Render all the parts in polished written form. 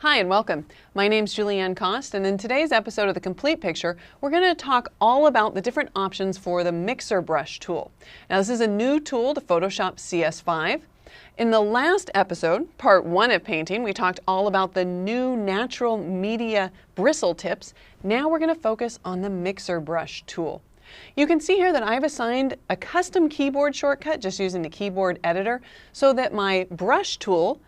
Hi and welcome. My name's Julieanne Kost, and in today's episode of The Complete Picture, we're going to talk all about the different options for the mixer brush tool. Now this is a new tool to Photoshop CS5. In the last episode, part 1 of painting, we talked all about the new natural media bristle tips. Now we're going to focus on the mixer brush tool. You can see here that I've assigned a custom keyboard shortcut just using the keyboard editor so that my brush tool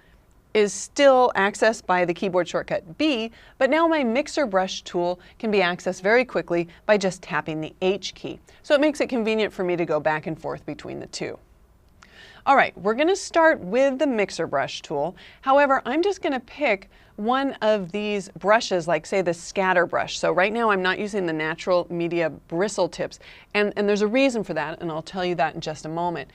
is still accessed by the keyboard shortcut B, but now my mixer brush tool can be accessed very quickly by just tapping the H key. So it makes it convenient for me to go back and forth between the two. All right, we're going to start with the mixer brush tool. However, I'm just going to pick one of these brushes, like say the scatter brush. So right now I'm not using the natural media bristle tips, and there's a reason for that, and I'll tell you that in just a moment.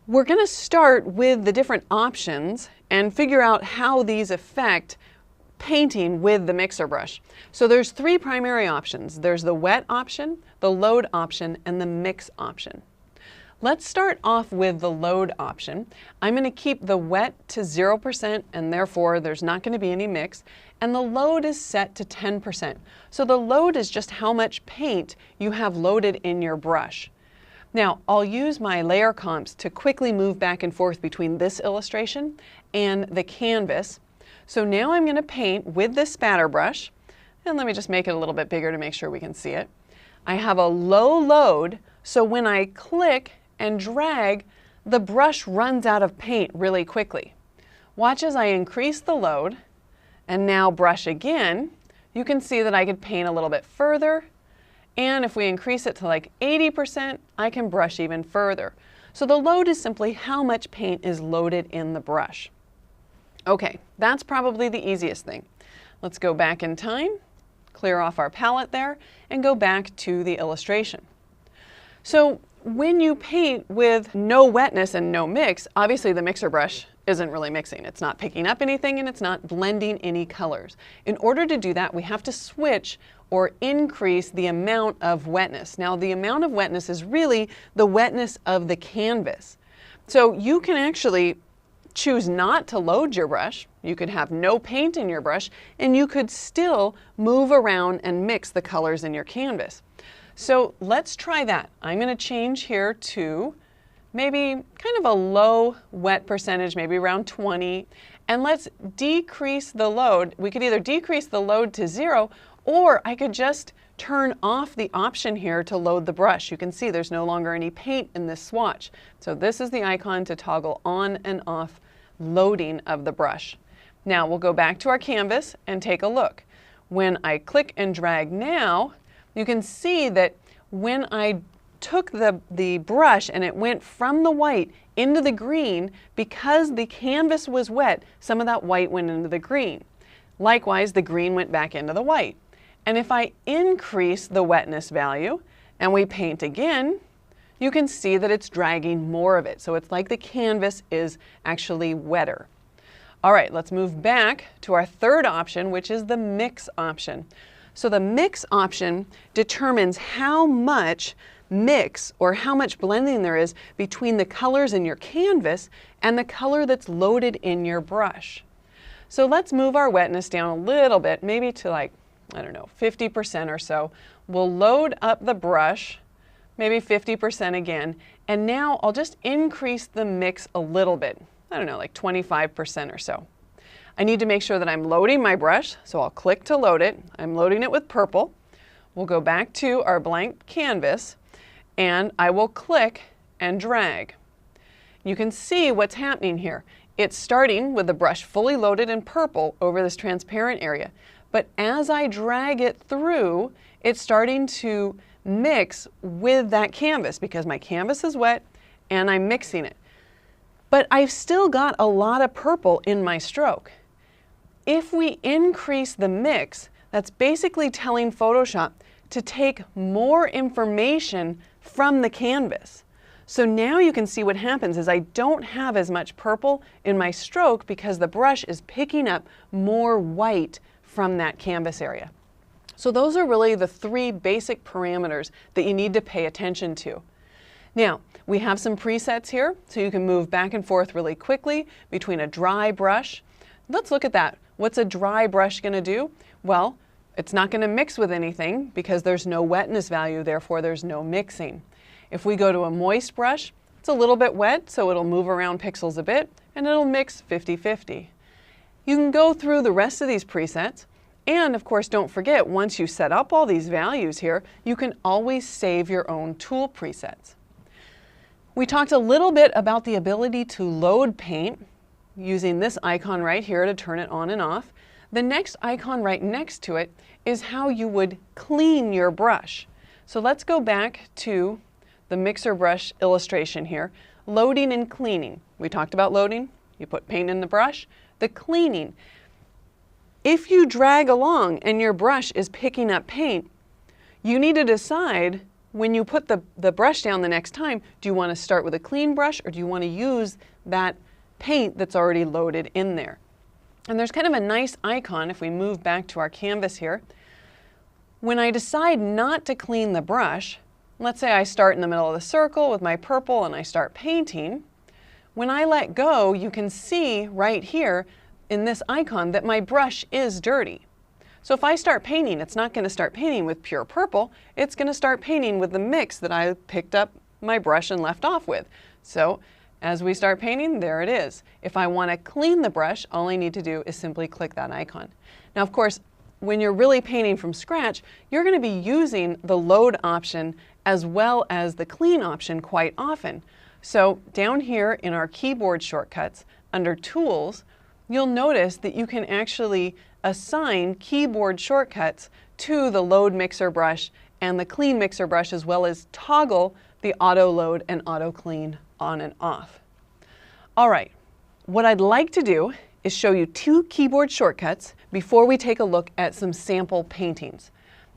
We're going to start with the different options and figure out how these affect painting with the mixer brush. So there's 3 primary options. There's the wet option, the load option, and the mix option. Let's start off with the load option. I'm going to keep the wet to 0%, and therefore there's not going to be any mix, and the load is set to 10%. So the load is just how much paint you have loaded in your brush. Now, I'll use my layer comps to quickly move back and forth between this illustration and the canvas. So now I'm going to paint with this spatter brush, and let me just make it a little bit bigger to make sure we can see it. I have a low load, so when I click and drag, the brush runs out of paint really quickly. Watch as I increase the load, and now brush again. You can see that I could paint a little bit further. And if we increase it to like 80%, I can brush even further. So the load is simply how much paint is loaded in the brush. Okay, that's probably the easiest thing. Let's go back in time, clear off our palette there, and go back to the illustration. So when you paint with no wetness and no mix, obviously the mixer brush isn't really mixing. It's not picking up anything and it's not blending any colors. In order to do that, we have to switch or increase the amount of wetness. Now the amount of wetness is really the wetness of the canvas. So you can actually choose not to load your brush. You could have no paint in your brush and you could still move around and mix the colors in your canvas. So let's try that. I'm going to change here to maybe kind of a low wet percentage, maybe around 20. And let's decrease the load. We could either decrease the load to 0, or I could just turn off the option here to load the brush. You can see there's no longer any paint in this swatch. So this is the icon to toggle on and off loading of the brush. Now we'll go back to our canvas and take a look. When I click and drag now, you can see that when I took the brush and it went from the white into the green, because the canvas was wet, some of that white went into the green. Likewise, the green went back into the white. And if I increase the wetness value and we paint again, you can see that it's dragging more of it. So it's like the canvas is actually wetter. All right, let's move back to our third option, which is the mix option. So the mix option determines how much mix or how much blending there is between the colors in your canvas and the color that's loaded in your brush. So let's move our wetness down a little bit, maybe to like, I don't know, 50% or so. We'll load up the brush, maybe 50% again, and now I'll just increase the mix a little bit. I don't know, like 25% or so. I need to make sure that I'm loading my brush, so I'll click to load it. I'm loading it with purple. We'll go back to our blank canvas, and I will click and drag. You can see what's happening here. It's starting with the brush fully loaded in purple over this transparent area. But as I drag it through, it's starting to mix with that canvas because my canvas is wet and I'm mixing it. But I've still got a lot of purple in my stroke. If we increase the mix, that's basically telling Photoshop to take more information from the canvas. So now you can see what happens is I don't have as much purple in my stroke because the brush is picking up more white from that canvas area. So those are really the 3 basic parameters that you need to pay attention to. Now, we have some presets here, so you can move back and forth really quickly between a dry brush. Let's look at that. What's a dry brush going to do? Well, it's not going to mix with anything because there's no wetness value, therefore there's no mixing. If we go to a moist brush, it's a little bit wet, so it'll move around pixels a bit, and it'll mix 50-50. You can go through the rest of these presets, and of course don't forget, once you set up all these values here, you can always save your own tool presets. We talked a little bit about the ability to load paint using this icon right here to turn it on and off. The next icon right next to it is how you would clean your brush. So let's go back to the mixer brush illustration here. Loading and cleaning. We talked about loading. You put paint in the brush. The cleaning. If you drag along and your brush is picking up paint, you need to decide when you put the brush down the next time, do you want to start with a clean brush or do you want to use that paint that's already loaded in there? And there's kind of a nice icon if we move back to our canvas here. When I decide not to clean the brush, let's say I start in the middle of the circle with my purple and I start painting. When I let go, you can see right here in this icon that my brush is dirty. So if I start painting, it's not going to start painting with pure purple, it's going to start painting with the mix that I picked up my brush and left off with. So as we start painting, there it is. If I want to clean the brush, all I need to do is simply click that icon. Now of course, when you're really painting from scratch, you're going to be using the load option as well as the clean option quite often. So down here in our keyboard shortcuts, under Tools, you'll notice that you can actually assign keyboard shortcuts to the load mixer brush and the clean mixer brush, as well as toggle the auto load and auto clean on and off. All right, what I'd like to do is show you two keyboard shortcuts before we take a look at some sample paintings.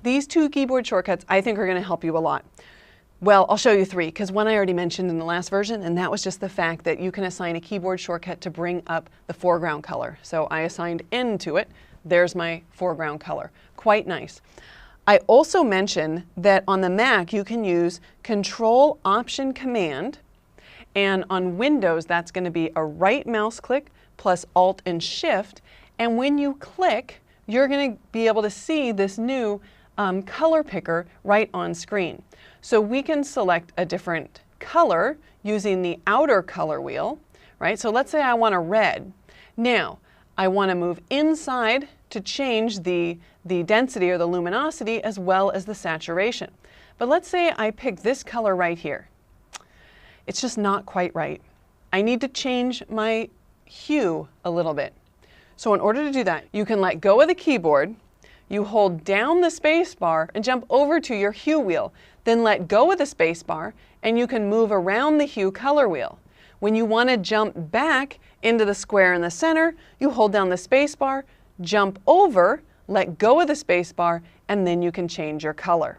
These two keyboard shortcuts I think are going to help you a lot. Well, I'll show you three, because one I already mentioned in the last version, and that was just the fact that you can assign a keyboard shortcut to bring up the foreground color. So I assigned N to it. There's my foreground color. Quite nice. I also mentioned that on the Mac you can use Control Option Command, and on Windows that's going to be a right mouse click plus Alt and Shift, and when you click you're going to be able to see this new color picker right on screen. So we can select a different color using the outer color wheel, right? So let's say I want a red. Now, I want to move inside to change the density or the luminosity as well as the saturation. But let's say I pick this color right here. It's just not quite right. I need to change my hue a little bit. So in order to do that, you can let go of the keyboard, you hold down the space bar and jump over to your hue wheel. Then let go of the space bar and you can move around the hue color wheel. When you want to jump back into the square in the center, you hold down the space bar, jump over, let go of the space bar, and then you can change your color.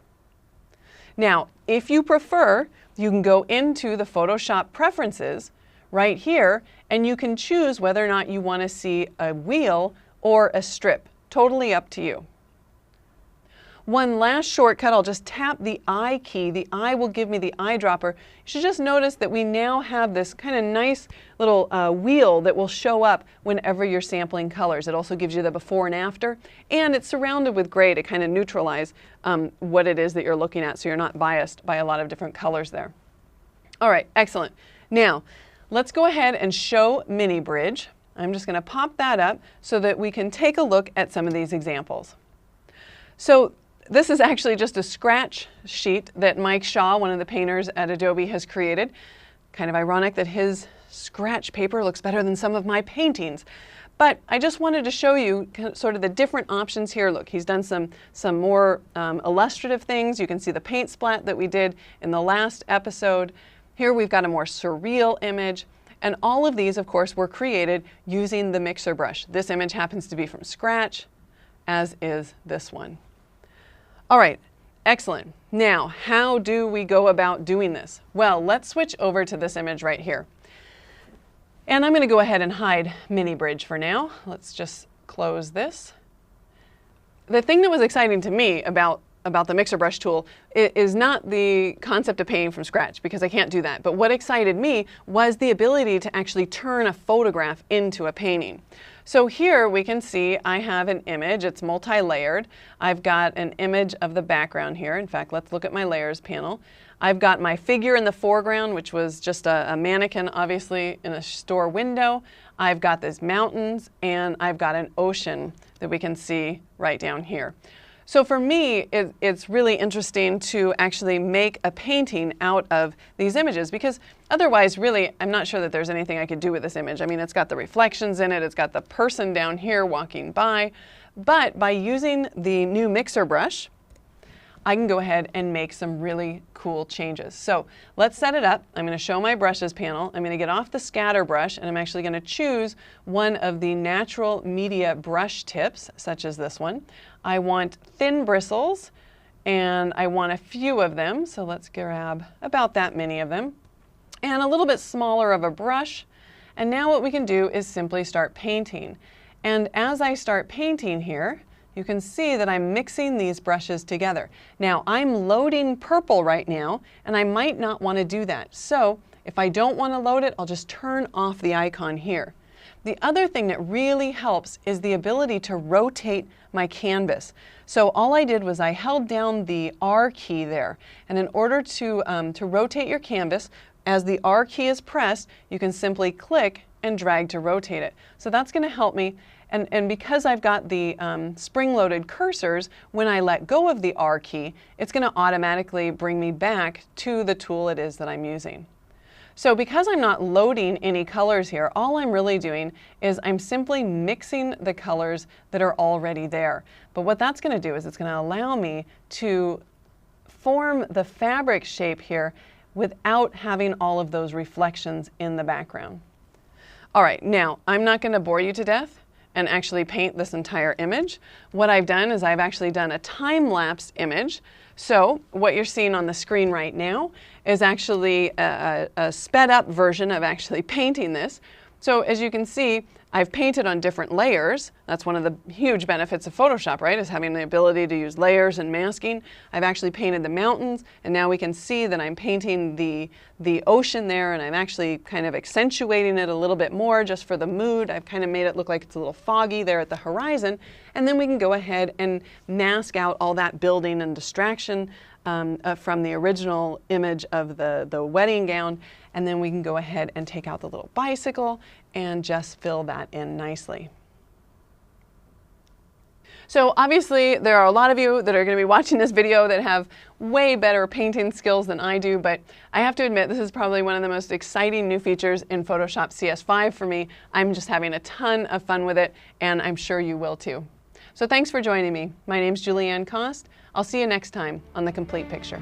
Now, if you prefer, you can go into the Photoshop preferences right here and you can choose whether or not you want to see a wheel or a strip. Totally up to you. One last shortcut, I'll just tap the I key. The I will give me the eyedropper. You should just notice that we now have this kind of nice little wheel that will show up whenever you're sampling colors. It also gives you the before and after, and it's surrounded with gray to kind of neutralize what it is that you're looking at, so you're not biased by a lot of different colors there. All right, excellent. Now, let's go ahead and show Mini Bridge. I'm just going to pop that up so that we can take a look at some of these examples. So this is actually just a scratch sheet that Mike Shaw, one of the painters at Adobe, has created. Kind of ironic that his scratch paper looks better than some of my paintings. But I just wanted to show you sort of the different options here. Look, he's done some more illustrative things. You can see the paint splat that we did in the last episode. Here we've got a more surreal image. And all of these, of course, were created using the mixer brush. This image happens to be from scratch, as is this one. All right, excellent. Now, how do we go about doing this? Well, let's switch over to this image right here. And I'm going to go ahead and hide Mini Bridge for now. Let's just close this. The thing that was exciting to me about the mixer brush tool is not the concept of painting from scratch, because I can't do that. But what excited me was the ability to actually turn a photograph into a painting. So here we can see I have an image. It's multi-layered. I've got an image of the background here. In fact, let's look at my layers panel. I've got my figure in the foreground, which was just a mannequin, obviously, in a store window. I've got these mountains, and I've got an ocean that we can see right down here. So for me, it's really interesting to actually make a painting out of these images, because otherwise, really, I'm not sure that there's anything I could do with this image. I mean, it's got the reflections in it, it's got the person down here walking by, but by using the new mixer brush, I can go ahead and make some really cool changes. So let's set it up. I'm going to show my brushes panel. I'm going to get off the scatter brush, and I'm actually going to choose one of the natural media brush tips, such as this one. I want thin bristles, and I want a few of them. So let's grab about that many of them, and a little bit smaller of a brush. And now what we can do is simply start painting. And as I start painting here, you can see that I'm mixing these brushes together. Now, I'm loading purple right now, and I might not want to do that. So if I don't want to load it, I'll just turn off the icon here. The other thing that really helps is the ability to rotate my canvas. So all I did was I held down the R key there. And in order to rotate your canvas, as the R key is pressed, you can simply click and drag to rotate it. So that's going to help me. And because I've got the spring-loaded cursors, when I let go of the R key, it's going to automatically bring me back to the tool it is that I'm using. So because I'm not loading any colors here, all I'm really doing is I'm simply mixing the colors that are already there. But what that's going to do is it's going to allow me to form the fabric shape here without having all of those reflections in the background. All right, now I'm not going to bore you to death and actually paint this entire image. What I've done is I've actually done a time-lapse image. So what you're seeing on the screen right now is actually a sped up version of actually painting this. So as you can see, I've painted on different layers. That's one of the huge benefits of Photoshop, right, is having the ability to use layers and masking. I've actually painted the mountains, and now we can see that I'm painting the ocean there, and I'm actually kind of accentuating it a little bit more just for the mood. I've kind of made it look like it's a little foggy there at the horizon, and then we can go ahead and mask out all that building and distraction from the original image of the wedding gown, and then we can go ahead and take out the little bicycle and just fill that in nicely. So obviously there are a lot of you that are going to be watching this video that have way better painting skills than I do, but I have to admit this is probably one of the most exciting new features in Photoshop CS5 for me. I'm just having a ton of fun with it, and I'm sure you will too. So thanks for joining me. My name's Julieanne Kost. I'll see you next time on The Complete Picture.